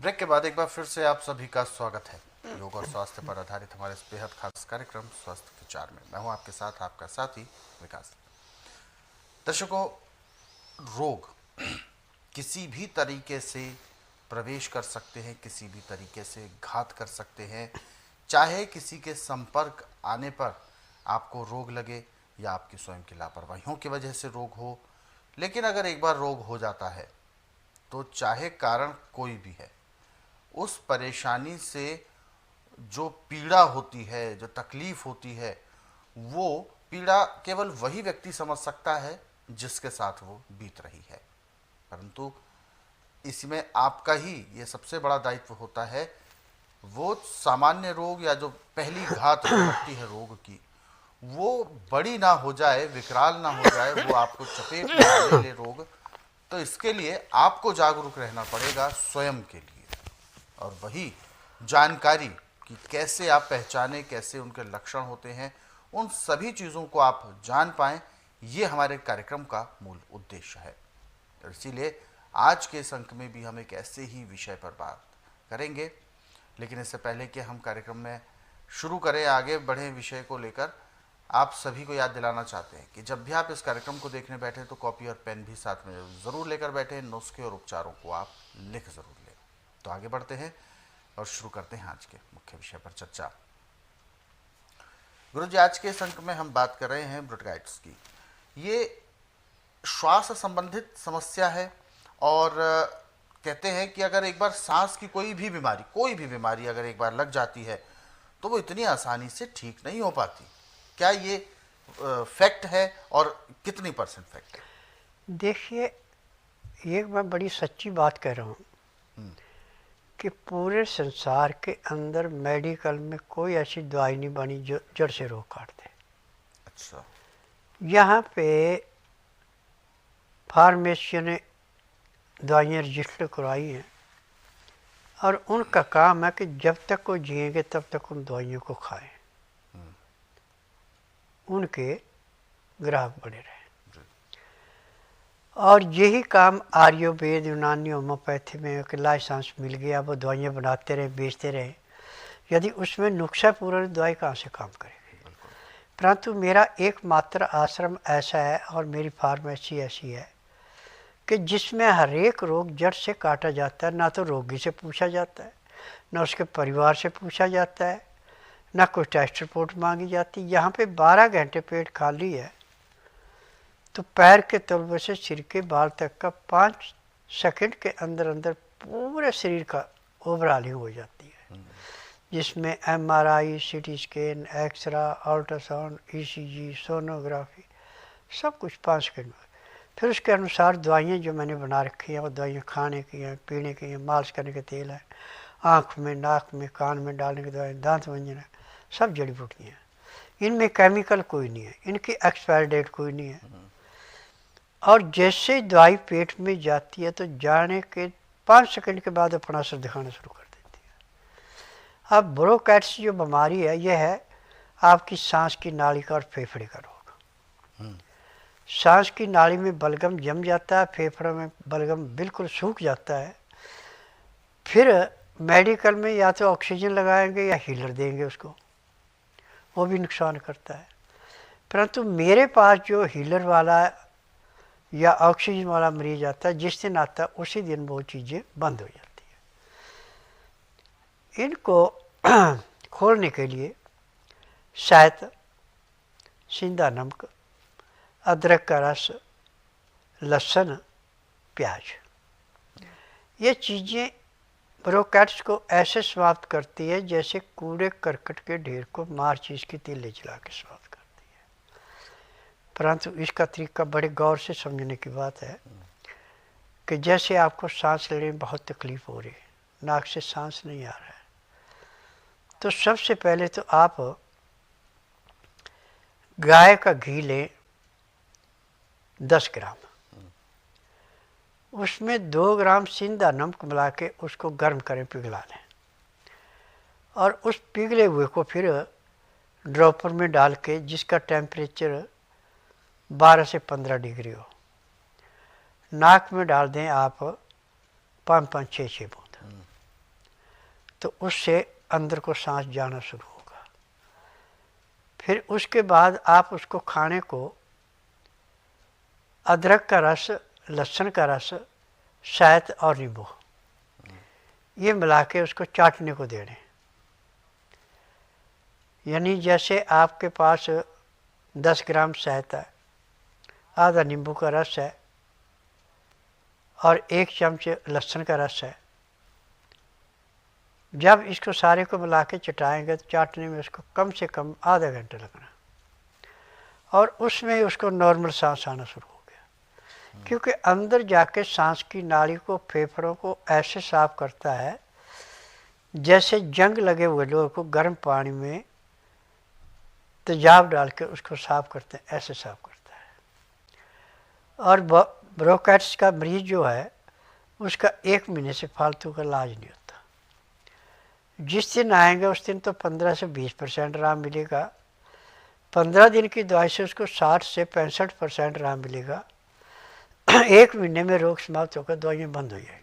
Break के बाद एक बार फिर से आप सभी का स्वागत है योग और स्वास्थ्य पर आधारित हमारे इस बेहद खास कार्यक्रम स्वास्थ्य विचार में। मैं हूं आपके साथ आपका साथी विकास। दर्शकों, रोग किसी भी तरीके से प्रवेश कर सकते हैं, किसी भी तरीके से घात कर सकते हैं। चाहे किसी के संपर्क आने पर आपको रोग लगे या आपकी स्वयं की लापरवाहियों की वजह से रोग हो, लेकिन अगर एक बार रोग हो जाता है तो चाहे कारण कोई भी है, उस परेशानी से जो पीड़ा होती है, जो तकलीफ होती है, वो पीड़ा केवल वही व्यक्ति समझ सकता है जिसके साथ वो बीत रही है। परंतु इसमें आपका ही ये सबसे बड़ा दायित्व होता है। वो सामान्य रोग या जो पहली घात जो लगती है रोग की, वो बड़ी ना हो जाए, विकराल ना हो जाए, वो आपको चपेट में ना ले ले रोग। तो इसके लिए आपको जागरूक रहना पड़ेगा स्वयं के लिए, और वही जानकारी कि कैसे आप पहचाने, कैसे उनके लक्षण होते हैं, उन सभी चीज़ों को आप जान पाएं, ये हमारे कार्यक्रम का मूल उद्देश्य है। तो इसीलिए आज के इस अंक में भी हम एक ऐसे ही विषय पर बात करेंगे। लेकिन इससे पहले कि हम कार्यक्रम में शुरू करें, आगे बढ़े विषय को लेकर, आप सभी को याद दिलाना चाहते हैं कि जब भी आप इस कार्यक्रम को देखने बैठे तो कॉपी और पेन भी साथ में ज़रूर लेकर बैठे। नुस्खे और उपचारों को आप लिख ज़रूर लें। तो आगे बढ़ते हैं और शुरू करते हैं आज के मुख्य विषय पर चर्चा। गुरुजी, आज के इस अंक में हम बात कर रहे हैं ब्रोंकाइटिस की। ये श्वास संबंधित समस्या है, और कहते हैं कि अगर एक बार सांस की कोई भी बीमारी अगर एक बार लग जाती है तो वो इतनी आसानी से ठीक नहीं हो पाती। क्या ये फैक्ट है, और कितनी परसेंट फैक्ट है? देखिए, एक मैं बड़ी सच्ची बात कह रहा हूँ कि पूरे संसार के अंदर मेडिकल में कोई ऐसी दवाई नहीं बनी जो जड़ से रोग काट दे। अच्छा। यहाँ पे फार्मेसी ने दवाइयाँ रजिस्टर करवाई हैं, और उनका काम है कि जब तक वो जिएंगे तब तक उन दवाइयों को खाएं, उनके ग्राहक बने रहें। और यही काम आयुर्वेद, यूनानी, होम्योपैथी में एक लाइसेंस मिल गया, वो दवाइयाँ बनाते रहे, बेचते रहे। यदि उसमें नुक्सा पूरा, दवाई कहाँ से काम करेगी? परंतु मेरा एकमात्र आश्रम ऐसा है और मेरी फार्मेसी ऐसी है कि जिसमें हर एक रोग जड़ से काटा जाता है। ना तो रोगी से पूछा जाता है, ना उसके परिवार से पूछा जाता है, ना कोई टेस्ट रिपोर्ट मांगी जाती। यहाँ पे 12 घंटे पेट खाली है तो पैर के तलवे से सिर के बाल तक का 5 सेकंड के अंदर अंदर पूरे शरीर का ओवरऑलिंग हो जाती है, जिसमें MRI, CT scan, X ray, ultrasound, ECG, sonography, सब कुछ 5 सेकंड में। फिर उसके अनुसार दवाइयाँ जो मैंने बना रखी हैं, वो दवाइयाँ खाने की हैं, पीने की हैं, मालिश करने के तेल है, आँख में, नाक में, कान में डालने की दवाई, दांत मंजन है, सब जड़ी बूटियाँ हैं। इनमें केमिकल कोई नहीं है, इनकी एक्सपायर डेट कोई नहीं है। और जैसे दवाई पेट में जाती है तो जाने के 5 सेकंड के बाद अपना असर दिखाना शुरू कर देती है। अब ब्रोंकाइटिस जो बीमारी है, यह है आपकी सांस की नाली का और फेफड़े का रोग। सांस की नाली में बलगम जम जाता है, फेफड़े में बलगम बिल्कुल सूख जाता है। फिर मेडिकल में या तो ऑक्सीजन लगाएंगे या हीलर देंगे उसको, वो भी नुकसान करता है। परंतु मेरे पास जो हीलर वाला या ऑक्सीजन वाला मरीज आता है, जिस दिन आता है उसी दिन वो चीज़ें बंद हो जाती है। इनको खोलने के लिए शहद, सिंधा नमक, अदरक का रस, लहसुन, प्याज, ये चीज़ें ब्रोंकाइटिस को ऐसे समाप्त करती है जैसे कूड़े करकट के ढेर को माचिस की तीली जला के समाप्त करती है। परंतु इसका तरीका बड़े गौर से समझने की बात है कि जैसे आपको सांस लेने में बहुत तकलीफ हो रही है, नाक से सांस नहीं आ रहा है, तो सबसे पहले तो आप गाय का घी लें 10 ग्राम, उसमें 2 ग्राम सिंधा नमक मिला के उसको गर्म करें, पिघला लें, और उस पिघले हुए को फिर ड्रॉपर में डाल के, जिसका टेम्परेचर 12 से 15 डिग्री हो, नाक में डाल दें आप 5-5, 6-6 बूंद। तो उससे अंदर को सांस जाना शुरू होगा। फिर उसके बाद आप उसको खाने को अदरक का रस, लहसुन का रस, शहद और नींबू ये मिला के उसको चाटने को दे दें। यानी जैसे आपके पास 10 ग्राम शहद है, आधा नींबू का रस है और 1 चम्मच लहसुन का रस है, जब इसको सारे को मिला के चटाएँगे तो चाटने में उसको कम से कम आधा घंटा लगना और उसमें उसको नॉर्मल सांस आना शुरू हो गया। क्योंकि अंदर जाके सांस की नाली को, फेफड़ों को ऐसे साफ करता है जैसे जंग लगे हुए लोगों को गर्म पानी में तेजाब डाल के उसको साफ करते हैं, ऐसे साफ करता है। और ब्रोंकाइटिस का मरीज जो है उसका 1 महीने से फालतू का इलाज नहीं होता। जिस दिन आएंगे उस दिन तो 15 से 20% आराम मिलेगा। 15 दिन की दवाई से उसको 60 से 65% आराम मिलेगा। 1 महीने में रोग समाप्त होकर दवाइयाँ बंद हो जाएंगी।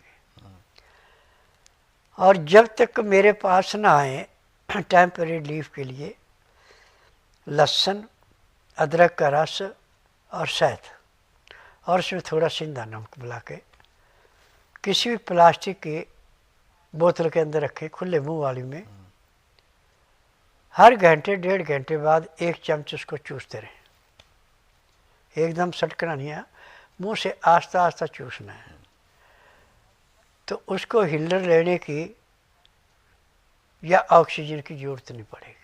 और जब तक मेरे पास ना आए टेम्परेरी रिलीफ के लिए लहसुन, अदरक का रस और शहद और उसमें थोड़ा सिंधा नमक मिला के किसी भी प्लास्टिक की बोतल के अंदर रखें, खुले मुंह वाली में, हर घंटे 1.5 घंटे बाद 1 चम्मच उसको चूसते रहें। एकदम सटकना नहीं है, मुंह से आस्ता आस्ता चूसना है। तो उसको हिलर लेने की या ऑक्सीजन की ज़रूरत नहीं पड़ेगी।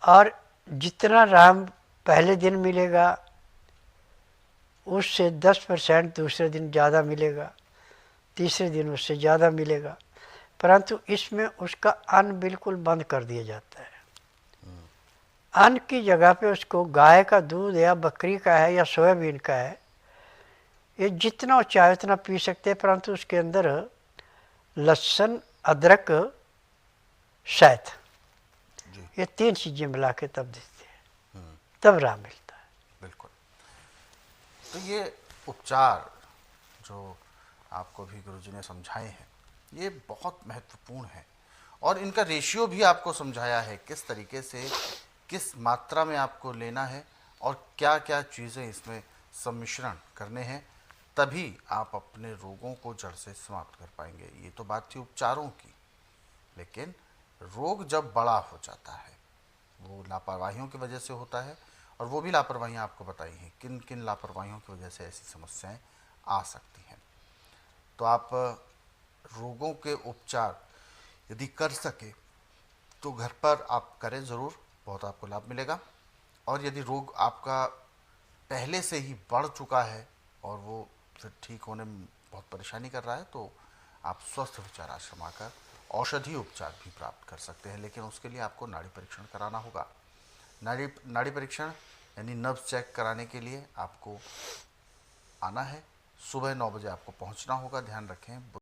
और जितना आराम पहले दिन मिलेगा उससे 10% दूसरे दिन ज़्यादा मिलेगा, तीसरे दिन उससे ज़्यादा मिलेगा। परंतु इसमें उसका अन्न बिल्कुल बंद कर दिया जाता है। अन्न की जगह पे उसको गाय का दूध या बकरी का है या सोयाबीन का है, ये जितना चाहे उतना पी सकते हैं, परंतु उसके अंदर लहसुन, अदरक, शहद ये 3 चीज़ें मिला के तब देते हैं, तब राम मिलता है। बिल्कुल। तो ये उपचार जो आपको भी गुरुजी ने समझाए हैं ये बहुत महत्वपूर्ण है और इनका रेशियो भी आपको समझाया है, किस तरीके से, किस मात्रा में आपको लेना है और क्या क्या चीज़ें इसमें सम्मिश्रण करने हैं, तभी आप अपने रोगों को जड़ से समाप्त कर पाएंगे। ये तो बात थी उपचारों की, लेकिन रोग जब बड़ा हो जाता है वो लापरवाहियों की वजह से होता है और वो भी लापरवाहियाँ आपको बताई हैं किन किन लापरवाहियों की वजह से ऐसी समस्याएं आ सकती हैं। तो आप रोगों के उपचार यदि कर सके तो घर पर आप करें ज़रूर, बहुत आपको लाभ मिलेगा। और यदि रोग आपका पहले से ही बढ़ चुका है और वो फिर ठीक होने में बहुत परेशानी कर रहा है तो आप स्वस्थ विचार आश्रम आकर औषधि उपचार भी प्राप्त कर सकते हैं, लेकिन उसके लिए आपको नाड़ी परीक्षण कराना होगा। नाड़ी परीक्षण यानी नब्ज चेक कराने के लिए आपको आना है। सुबह 9 बजे आपको पहुंचना होगा। ध्यान रखें।